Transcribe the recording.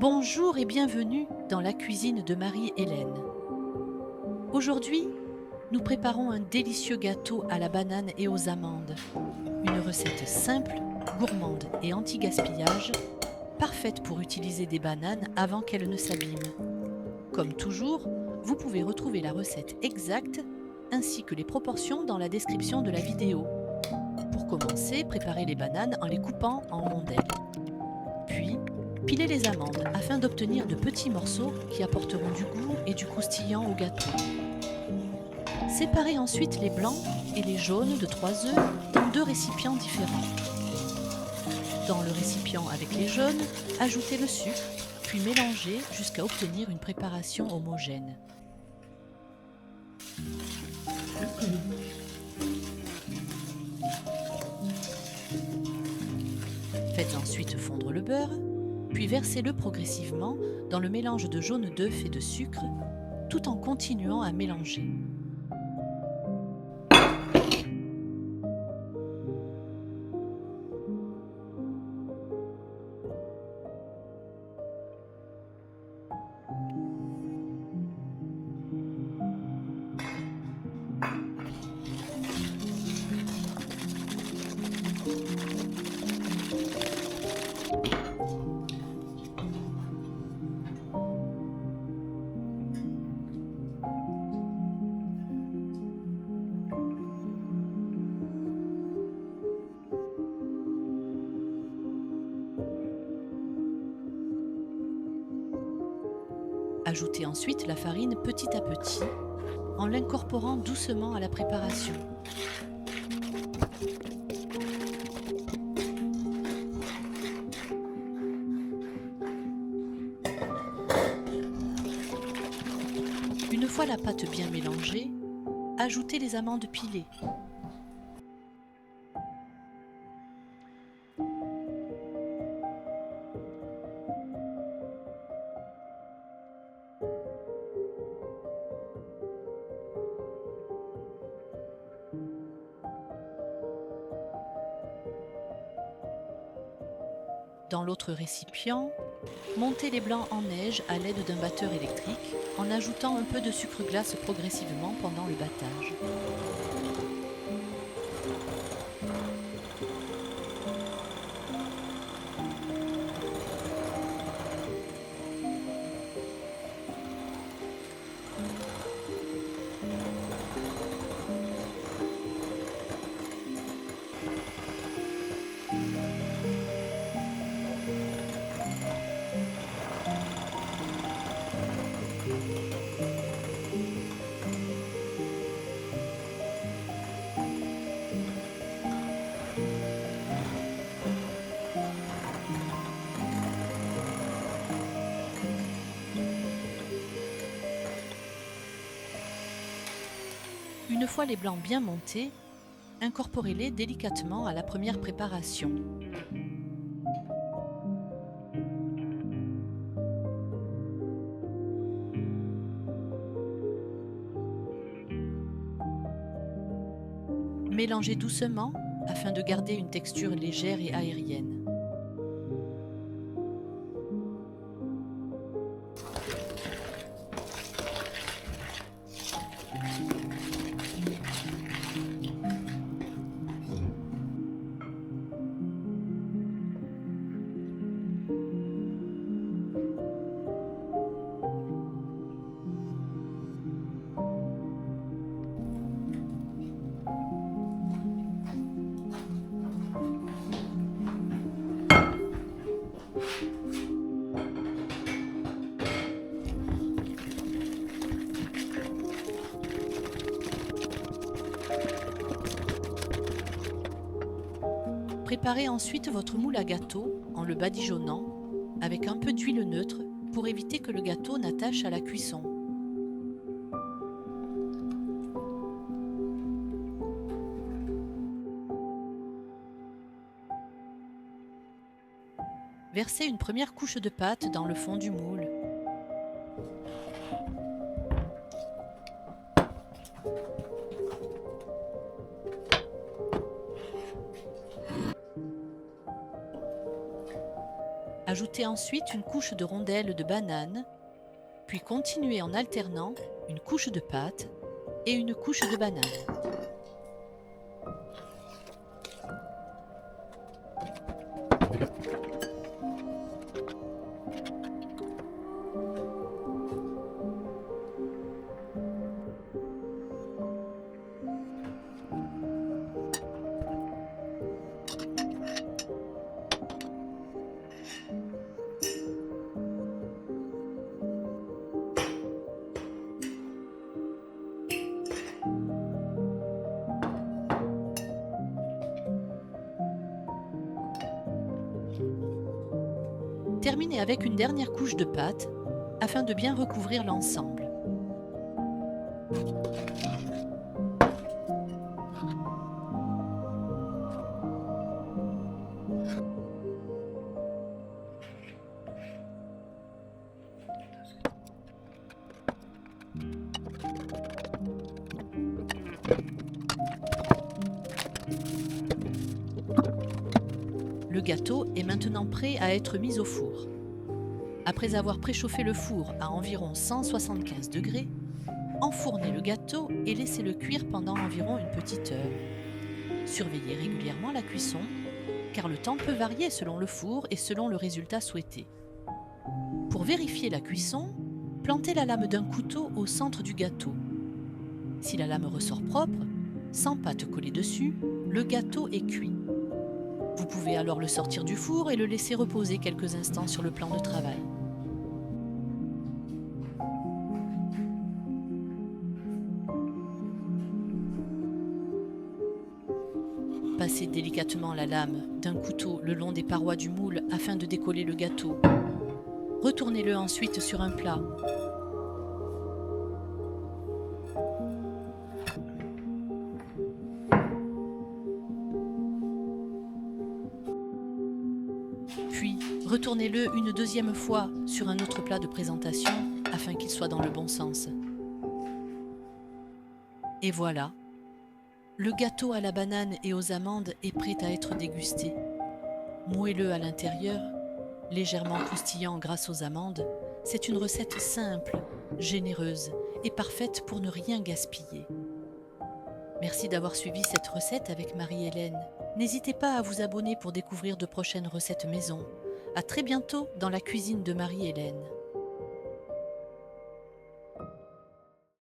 Bonjour et bienvenue dans la cuisine de Marie-Hélène. Aujourd'hui, nous préparons un délicieux gâteau à la banane et aux amandes. Une recette simple, gourmande et anti-gaspillage, parfaite pour utiliser des bananes avant qu'elles ne s'abîment. Comme toujours, vous pouvez retrouver la recette exacte ainsi que les proportions dans la description de la vidéo. Pour commencer, préparez les bananes en les coupant en rondelles. Puis, pilez les amandes afin d'obtenir de petits morceaux qui apporteront du goût et du croustillant au gâteau. Séparez ensuite les blancs et les jaunes de 3 œufs dans 2 récipients différents. Dans le récipient avec les jaunes, ajoutez le sucre, puis mélangez jusqu'à obtenir une préparation homogène. Faites ensuite fondre le beurre, puis versez-le progressivement dans le mélange de jaune d'œuf et de sucre, tout en continuant à mélanger. Ajoutez ensuite la farine petit à petit, en l'incorporant doucement à la préparation. Une fois la pâte bien mélangée, ajoutez les amandes pilées. Dans l'autre récipient, montez les blancs en neige à l'aide d'un batteur électrique en ajoutant un peu de sucre glace progressivement pendant le battage. Une fois les blancs bien montés, incorporez-les délicatement à la première préparation. Mélangez doucement afin de garder une texture légère et aérienne. Préparez ensuite votre moule à gâteau en le badigeonnant avec un peu d'huile neutre pour éviter que le gâteau n'attache à la cuisson. Versez une première couche de pâte dans le fond du moule. Ajoutez ensuite une couche de rondelles de banane, puis continuez en alternant une couche de pâte et une couche de banane. Terminez avec une dernière couche de pâte afin de bien recouvrir l'ensemble. Le gâteau est maintenant prêt à être mis au four. Après avoir préchauffé le four à environ 175 degrés, enfournez le gâteau et laissez-le cuire pendant environ une petite heure. Surveillez régulièrement la cuisson, car le temps peut varier selon le four et selon le résultat souhaité. Pour vérifier la cuisson, plantez la lame d'un couteau au centre du gâteau. Si la lame ressort propre, sans pâte collée dessus, le gâteau est cuit. Vous pouvez alors le sortir du four et le laisser reposer quelques instants sur le plan de travail. Passez délicatement la lame d'un couteau le long des parois du moule afin de décoller le gâteau. Retournez-le ensuite sur un plat. Puis, retournez-le une deuxième fois sur un autre plat de présentation afin qu'il soit dans le bon sens. Et voilà, le gâteau à la banane et aux amandes est prêt à être dégusté. Moelleux à l'intérieur, légèrement croustillant grâce aux amandes, c'est une recette simple, généreuse et parfaite pour ne rien gaspiller. Merci d'avoir suivi cette recette avec Marie-Hélène. N'hésitez pas à vous abonner pour découvrir de prochaines recettes maison. À très bientôt dans la cuisine de Marie-Hélène.